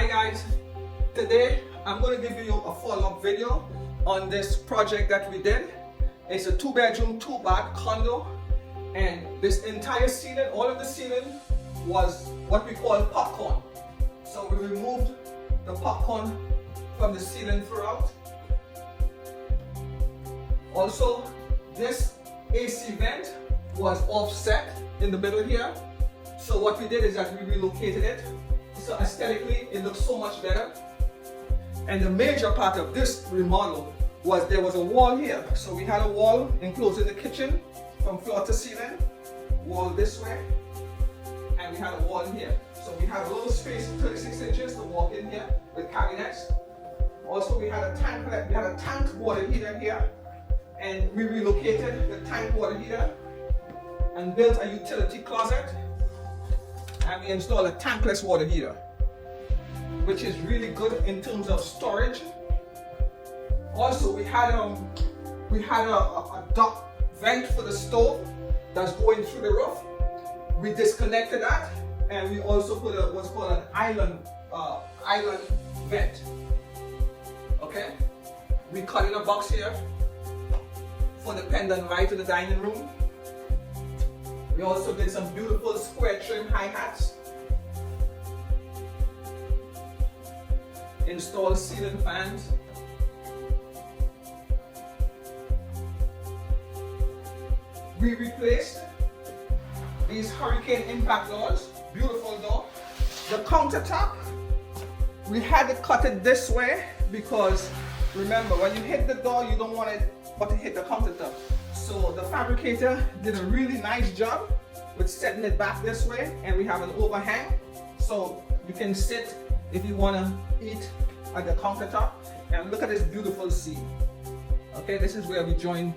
Hi guys, today I'm going to give you a follow-up video on this project that we did. It's a 2-bedroom, 2-bath condo, and this entire ceiling, all of the ceiling was what we call popcorn. So we removed the popcorn from the ceiling throughout. Also, this AC vent was offset in the middle here. So what we did is that we relocated it. So aesthetically, it looks so much better. And the major part of this remodel was there was a wall here. So we had a wall enclosing the kitchen from floor to ceiling, wall this way, and we had a wall here. So we had a little space, 36 inches to walk in here with cabinets. Also, we had a tank water heater here, and we relocated the tank water heater and built a utility closet. And we installed a tankless water heater, which is really good in terms of storage. Also, we had a duct vent for the stove that's going through the roof. We disconnected that, and we also put what's called an island vent. Okay, we cut in a box here for the pendant light to the dining room. We also did some beautiful square trim hi-hats. Installed ceiling fans. We replaced these hurricane impact doors. Beautiful door. The countertop, we had to cut it this way because remember, when you hit the door, you don't want it but to hit the countertop. So the fabricator did a really nice job with setting it back this way, and we have an overhang so you can sit if you want to eat at the countertop. And look at this beautiful seam. Okay, this is where we join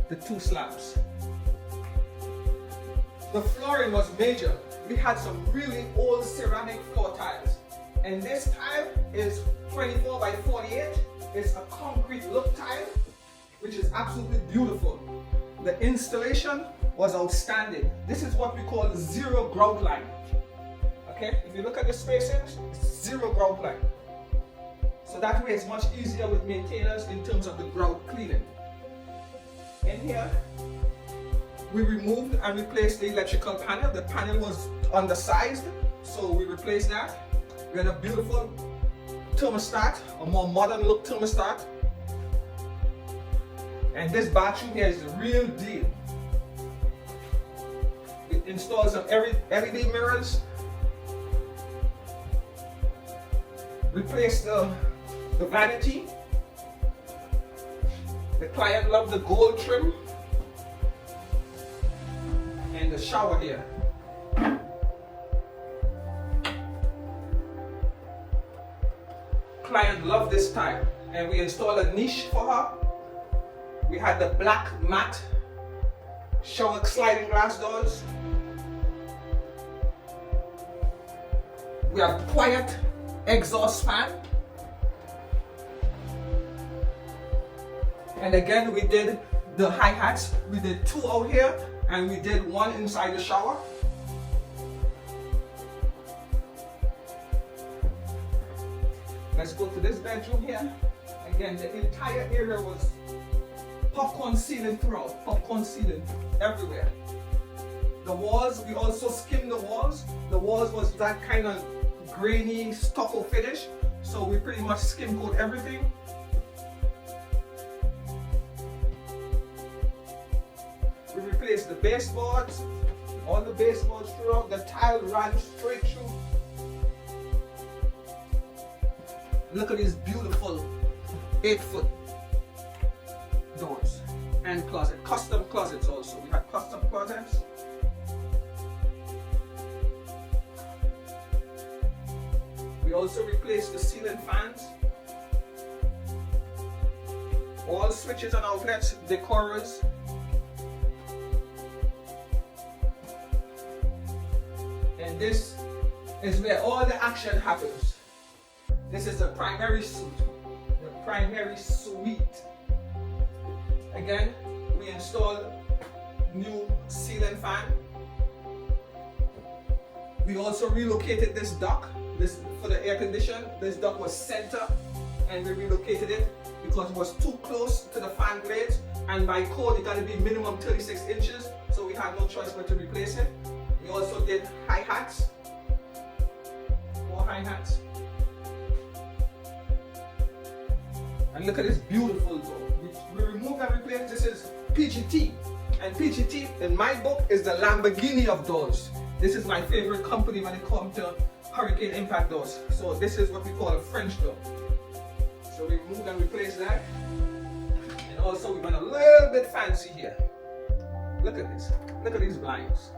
the two slabs. The flooring was major. We had some really old ceramic floor tiles, and this tile is 24 by 48. It's a concrete look tile, which is absolutely beautiful. The installation was outstanding. This is what we call zero grout line. Okay, if you look at the spacings, zero grout line. So that way it's much easier with maintainers in terms of the grout cleaning. In here, we removed and replaced the electrical panel. The panel was undersized, so we replaced that. We had a beautiful thermostat, a more modern look thermostat. And this bathroom here is the real deal. We installed some LED mirrors. Replaced the vanity. The client loved the gold trim. And the shower here. Client loved this tile, and we installed a niche for her. We had the black matte shower sliding glass doors. We have quiet exhaust fan. And again, we did the hi-hats. We did 2 out here, and we did 1 inside the shower. Let's go to this bedroom here. Again, the entire area was popcorn ceiling throughout, popcorn ceiling everywhere. The walls, we also skimmed the walls. The walls was that kind of grainy stucco finish, so we pretty much skim coat everything. We replaced the baseboards, all the baseboards throughout. The tile ran straight through. Look at these beautiful 8-foot doors and closet, custom closets also. We had custom closets. We also replaced the ceiling fans, all switches and outlets, decorers. And this is where all the action happens. This is the primary suite. The primary suite. Again, we installed new ceiling fan. We also relocated this dock. This for the air condition. This duct was center, and we relocated it because it was too close to the fan blades, and by code it got to be minimum 36 inches, so we had no choice but to replace it. We also did hi-hats, more hi-hats, and look at this beautiful door. We removed and replaced. This is PGT, and PGT in my book is the Lamborghini of doors. This is my favorite company when it comes to hurricane impact doors. So this is what we call a French door. So we removed and replaced that. And also we went a little bit fancy here. Look at this. Look at these blinds.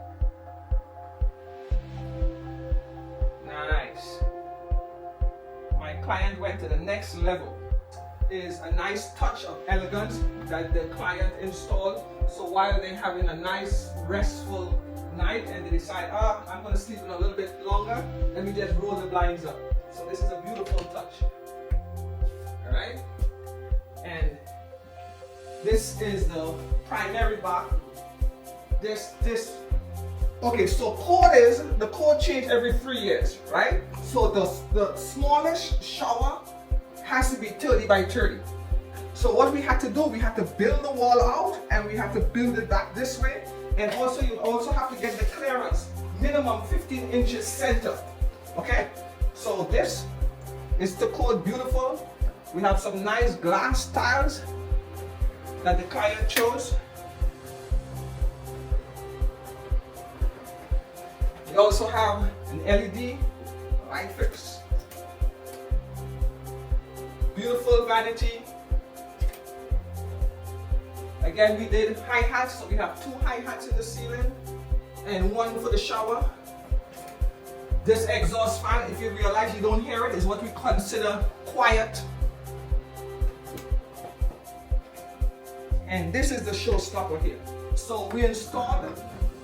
Nice. My client went to the next level. Is a nice touch of elegance that the client installed. So while they're having a nice restful night and they decide, I'm going to sleep in a little bit longer, let me just roll the blinds up. So this is a beautiful touch. Alright? And this is the primary bathroom. Okay, so the code change every 3 years, right? So the smallest shower has to be 30 by 30. So what we had to do, we had to build the wall out and we had to build it back this way. And also you also have to get the clearance, minimum 15 inches center. Okay? So this is the code beautiful. We have some nice glass tiles that the client chose. We also have an LED light fix. Beautiful vanity. Again, we did hi-hats, so we have 2 hi-hats in the ceiling and 1 for the shower. This exhaust fan, if you realize you don't hear it, is what we consider quiet. And this is the showstopper here. So we installed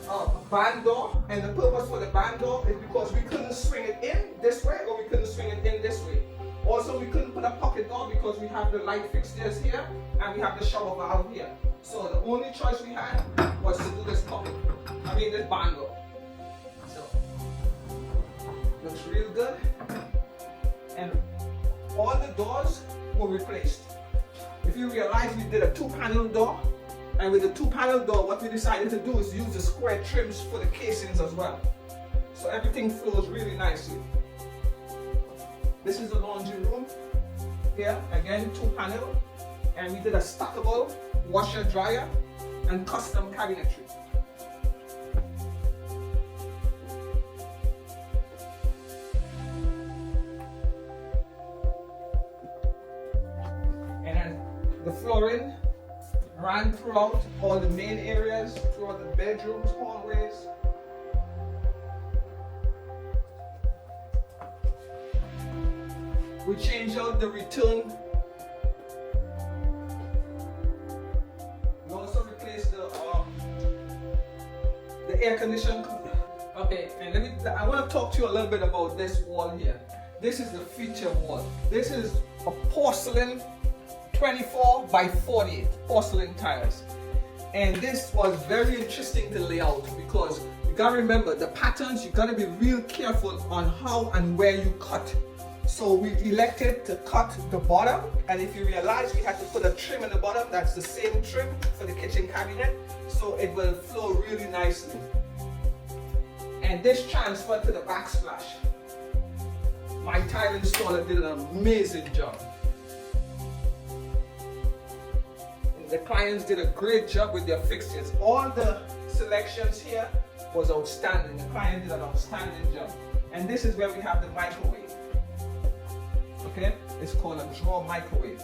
a band door, and the purpose for the band door is because we couldn't swing it in this way or we couldn't swing it in this way. Also, we couldn't put a pocket door because we have the light fixtures here and we have the shower valve here. So the only choice we had was to do this this band door. So, looks real good. And all the doors were replaced. If you realize we did a 2-panel door, and with the 2-panel door, what we decided to do is use the square trims for the casings as well. So everything flows really nicely. This is the laundry room. Here, again, 2-panel. And we did a stackable washer dryer and custom cabinetry. And then the flooring ran throughout all the main areas, throughout the bedrooms, hallways. We changed out the return. We also replaced the air conditioner. Okay, and I want to talk to you a little bit about this wall here. This is the feature wall. This is a porcelain 24 by 48 porcelain tiles. And this was very interesting to lay out because you gotta remember the patterns, you gotta be real careful on how and where you cut. So we elected to cut the bottom, and if you realize we had to put a trim in the bottom, that's the same trim for the kitchen cabinet, so it will flow really nicely. And this transferred to the backsplash. My tile installer did an amazing job. And the clients did a great job with their fixtures. All the selections here was outstanding. The client did an outstanding job. And this is where we have the microwave. Okay, it's called a drawer microwave.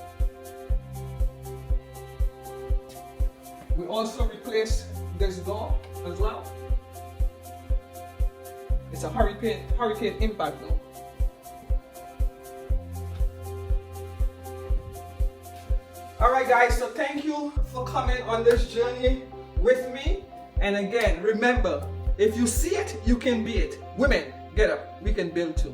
We also replaced this door as well. It's a hurricane impact door. Alright guys, so thank you for coming on this journey with me. And again, remember, if you see it, you can be it. Women, get up, we can build too.